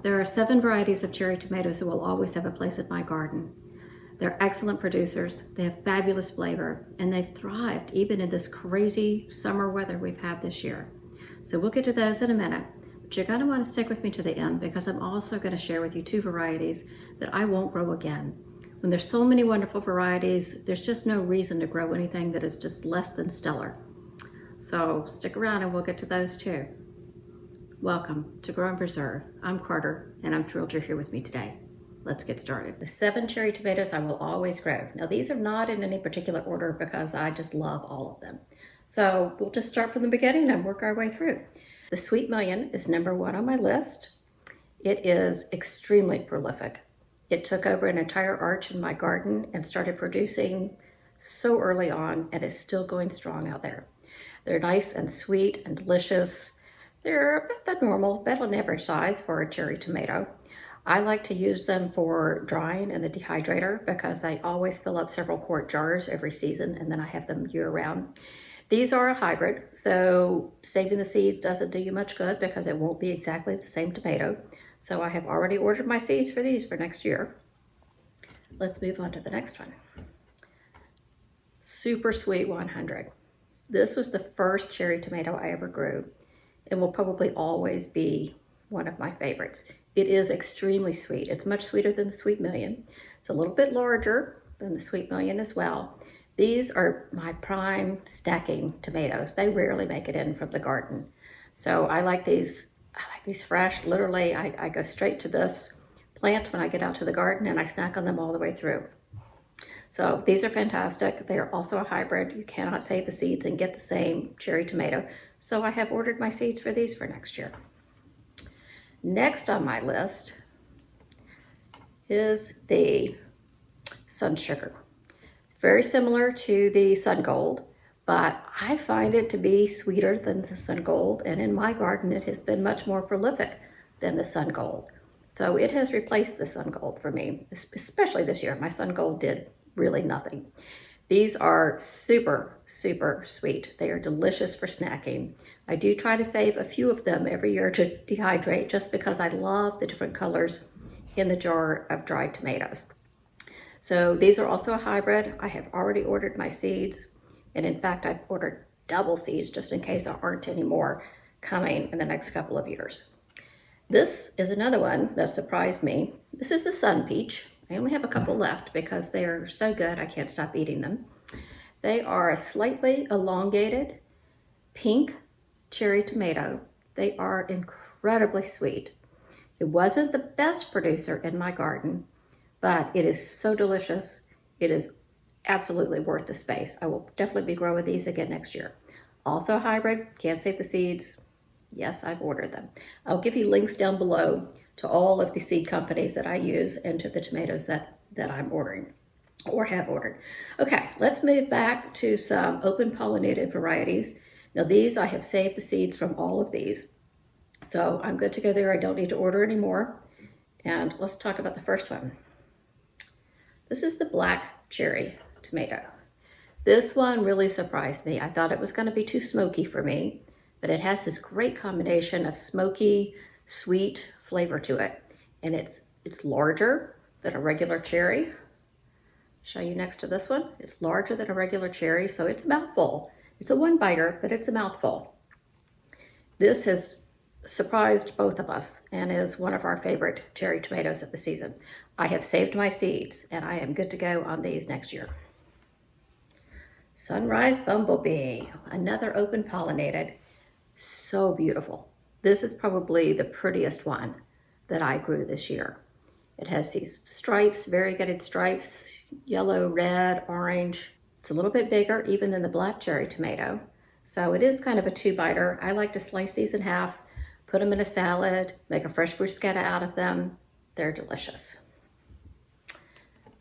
There are 7 varieties of cherry tomatoes that will always have a place in my garden. They're excellent producers, they have fabulous flavor, and they've thrived even in this crazy summer weather we've had this year. So we'll get to those in a minute, but you're gonna wanna stick with me to the end because I'm also gonna share with you 2 varieties that I won't grow again. When there's so many wonderful varieties, there's just no reason to grow anything that is just less than stellar. So stick around and we'll get to those too. Welcome to Grow and Preserve. I'm Carter and I'm thrilled you're here with me today. Let's get started. The 7 cherry tomatoes I will always grow. Now these are not in any particular order because I just love all of them. So we'll just start from the beginning and work our way through. The Sweet Million is number 1 on my list. It is extremely prolific. It took over an entire arch in my garden and started producing so early on and is still going strong out there. They're nice and sweet and delicious. They're about the normal, about an average size for a cherry tomato. I like to use them for drying in the dehydrator because I always fill up several quart jars every season and then I have them year round. These are a hybrid, so saving the seeds doesn't do you much good because it won't be exactly the same tomato. So I have already ordered my seeds for these for next year. Let's move on to the next one. Super Sweet 100. This was the first cherry tomato I ever grew. It will probably always be one of my favorites. It is extremely sweet. It's much sweeter than the Sweet Million. It's a little bit larger than the Sweet Million as well. These are my prime stacking tomatoes. They rarely make it in from the garden. So I like these fresh. Literally, I go straight to this plant when I get out to the garden and I snack on them all the way through. So these are fantastic. They are also a hybrid. You cannot save the seeds and get the same cherry tomato. So I have ordered my seeds for these for next year. Next on my list is the Sun Sugar. It's very similar to the Sun Gold, but I find it to be sweeter than the Sun Gold. And in my garden, it has been much more prolific than the Sun Gold. So it has replaced the Sun Gold for me, especially this year. My Sun Gold did really nothing. These are super, super sweet. They are delicious for snacking. I do try to save a few of them every year to dehydrate just because I love the different colors in the jar of dried tomatoes. So these are also a hybrid. I have already ordered my seeds. And in fact, I've ordered double seeds just in case there aren't any more coming in the next couple of years. This is another one that surprised me. This is the Sun Peach. I only have a couple left because they are so good I can't stop eating them. They are a slightly elongated pink cherry tomato. They are incredibly sweet. It wasn't the best producer in my garden, but it is so delicious. It is absolutely worth the space. I will definitely be growing these again next year. Also a hybrid, can't save the seeds. Yes, I've ordered them. I'll give you links down below to all of the seed companies that I use and to the tomatoes that I'm ordering or have ordered. Okay, let's move back to some open pollinated varieties. Now these, I have saved the seeds from all of these. So I'm good to go there. I don't need to order anymore. And let's talk about the first one. This is the black cherry tomato. This one really surprised me. I thought it was going to be too smoky for me, but it has this great combination of smoky, sweet flavor to it. And it's larger than a regular cherry. Show you next to this one. It's larger than a regular cherry, so it's a mouthful. It's a one biter, but it's a mouthful. This has surprised both of us and is one of our favorite cherry tomatoes of the season. I have saved my seeds and I am good to go on these next year. Sunrise Bumblebee, another open pollinated. So beautiful. This is probably the prettiest one that I grew this year. It has these stripes, variegated stripes, yellow, red, orange. It's a little bit bigger even than the black cherry tomato. So it is kind of a 2-biter. I like to slice these in half, put them in a salad, make a fresh bruschetta out of them. They're delicious.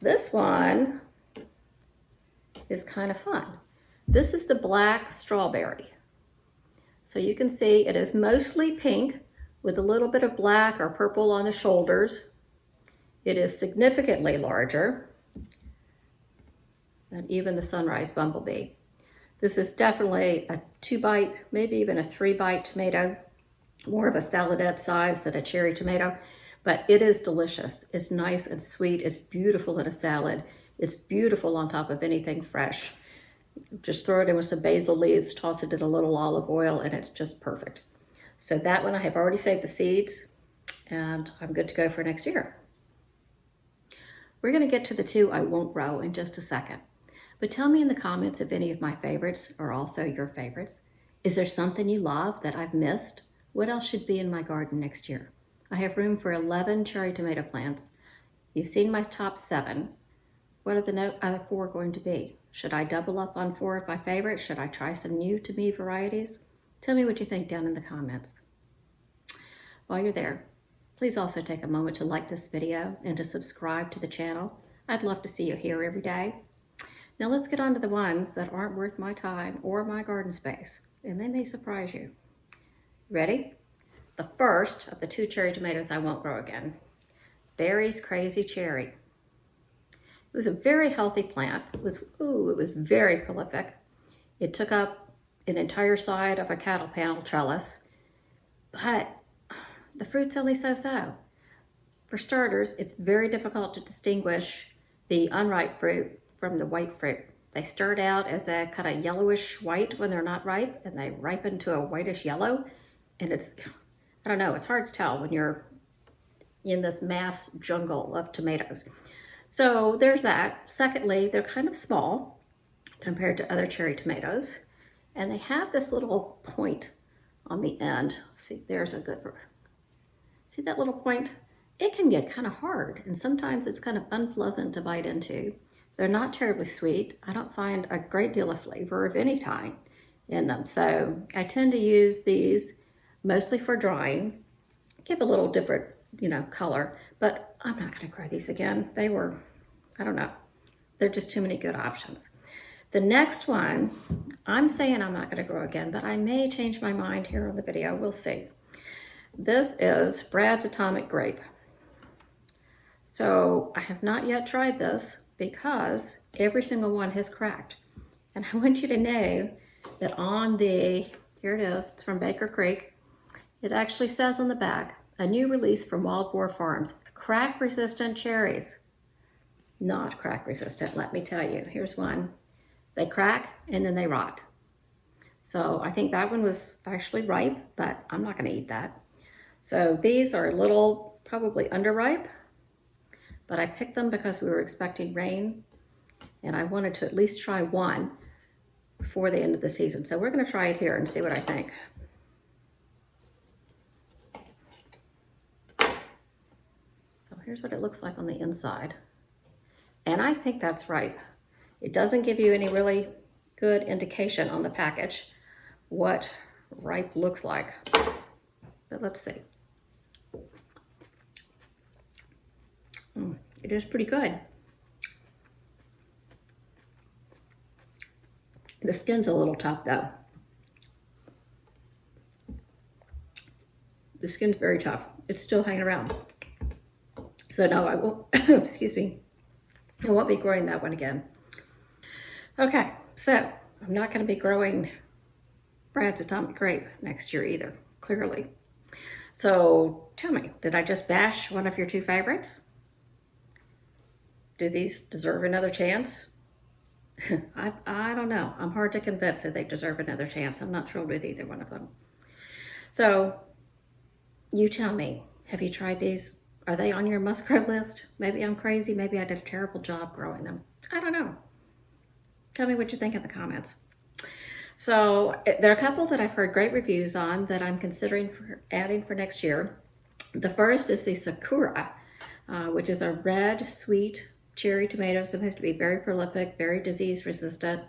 This one is kind of fun. This is the black strawberry. So you can see it is mostly pink with a little bit of black or purple on the shoulders. It is significantly larger than even the Sunrise Bumblebee. This is definitely a 2-bite, maybe even a 3-bite tomato, more of a saladette size than a cherry tomato, but it is delicious. It's nice and sweet. It's beautiful in a salad. It's beautiful on top of anything fresh. Just throw it in with some basil leaves, toss it in a little olive oil, and it's just perfect. So that one I have already saved the seeds, and I'm good to go for next year. We're going to get to the two I won't grow in just a second. But tell me in the comments if any of my favorites are also your favorites. Is there something you love that I've missed? What else should be in my garden next year? I have room for 11 cherry tomato plants. You've seen my top 7. What are the other 4 going to be? Should I double up on 4 of my favorites? Should I try some new to me varieties? Tell me what you think down in the comments. While you're there, please also take a moment to like this video and to subscribe to the channel. I'd love to see you here every day. Now let's get on to the ones that aren't worth my time or my garden space, and they may surprise you. Ready? The first of the 2 cherry tomatoes I won't grow again. Barry's Crazy Cherry. It was a very healthy plant. It was very prolific. It took up an entire side of a cattle panel trellis, but the fruit's only so-so. For starters, it's very difficult to distinguish the unripe fruit from the white fruit. They start out as a kind of yellowish white when they're not ripe, and they ripen to a whitish yellow, and it's, I don't know, it's hard to tell when you're in this mass jungle of tomatoes. So there's that. Secondly, they're kind of small compared to other cherry tomatoes, and they have this little point on the end. See, there's a good, see that little point? It can get kind of hard, and sometimes it's kind of unpleasant to bite into. They're not terribly sweet. I don't find a great deal of flavor of any kind in them. So I tend to use these mostly for drying, give a little different, color, but I'm not going to grow these again. They were, I don't know, they're just too many good options. The next one, I'm saying I'm not going to grow again, but I may change my mind here on the video. We'll see. This is Brad's Atomic Grape. So I have not yet tried this because every single one has cracked. And I want you to know that on the, here it is, it's from Baker Creek. It actually says on the back, a new release from Wild Boar Farms, crack-resistant cherries. Not crack-resistant, let me tell you. Here's one. They crack and then they rot. So I think that one was actually ripe, but I'm not going to eat that. So these are a little probably underripe, but I picked them because we were expecting rain and I wanted to at least try one before the end of the season. So we're going to try it here and see what I think. So here's what it looks like on the inside. And I think that's ripe. It doesn't give you any really good indication on the package what ripe looks like, but let's see. It is pretty good. The skin's a little tough though. The skin's very tough. It's still hanging around. So no, I won't, excuse me, I won't be growing that one again. Okay, so I'm not going to be growing Brad's Atomic Grape next year either, clearly. So tell me, did I just bash one of your 2 favorites? Do these deserve another chance? I don't know. I'm hard to convince that they deserve another chance. I'm not thrilled with either one of them. So you tell me, have you tried these? Are they on your must-grow list? Maybe I'm crazy. Maybe I did a terrible job growing them. I don't know. Tell me what you think in the comments. So there are a couple that I've heard great reviews on that I'm considering for adding for next year. The first is the Sakura, which is a red, sweet cherry tomato, supposed to be very prolific, very disease resistant.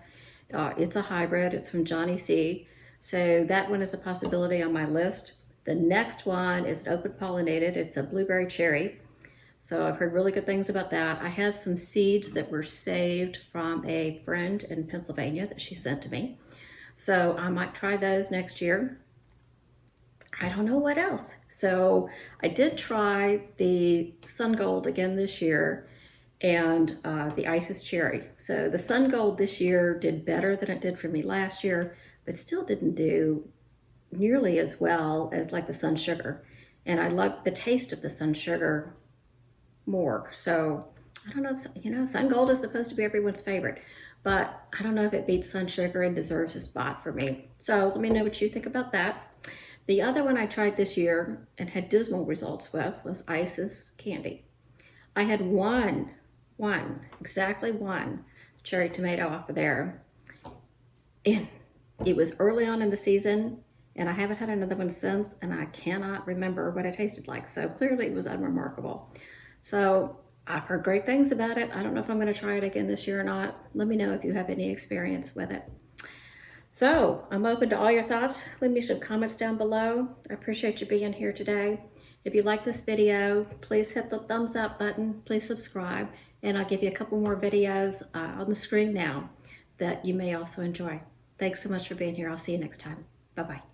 It's a hybrid. It's from Johnny C. So that one is a possibility on my list. The next one is open pollinated. It's a blueberry cherry. So I've heard really good things about that. I have some seeds that were saved from a friend in Pennsylvania that she sent to me. So I might try those next year. I don't know what else. So I did try the Sun Gold again this year and the Isis Cherry. So the Sun Gold this year did better than it did for me last year, but still didn't do nearly as well as like the Sun Sugar. And I like the taste of the sun sugar more. So I don't know if, Sun Gold is supposed to be everyone's favorite, but I don't know if it beats sun sugar and deserves a spot for me. So let me know what you think about that. The other one I tried this year and had dismal results with was Ice's candy. I had exactly one cherry tomato off of there. And it was early on in the season, and I haven't had another one since, and I cannot remember what it tasted like. So clearly it was unremarkable. So I've heard great things about it. I don't know if I'm going to try it again this year or not. Let me know if you have any experience with it. So I'm open to all your thoughts. Leave me some comments down below. I appreciate you being here today. If you like this video, please hit the thumbs up button. Please subscribe, and I'll give you a couple more videos on the screen now that you may also enjoy. Thanks so much for being here. I'll see you next time. Bye-bye.